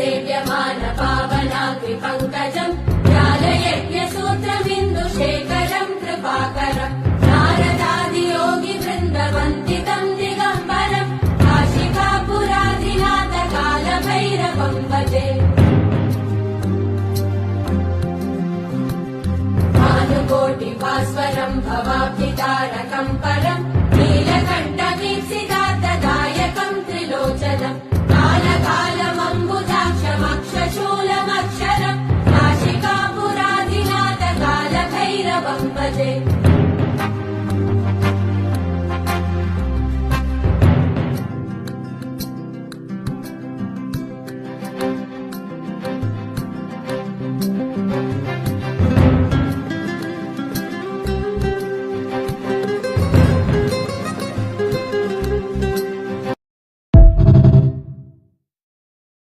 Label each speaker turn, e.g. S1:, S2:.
S1: सेव्यमान पावनाग्निपङ्कजम् ज्ञानयज्ञसूत्रमिन्दुशेखरम् कृपाकरम् नारदादियोगिवृन्दवन्दितम् दिगम्बरम् काशिकापुराधिनाथ कालभैरवम् भजे भानुकोटिभास्वरम् भवाब्ज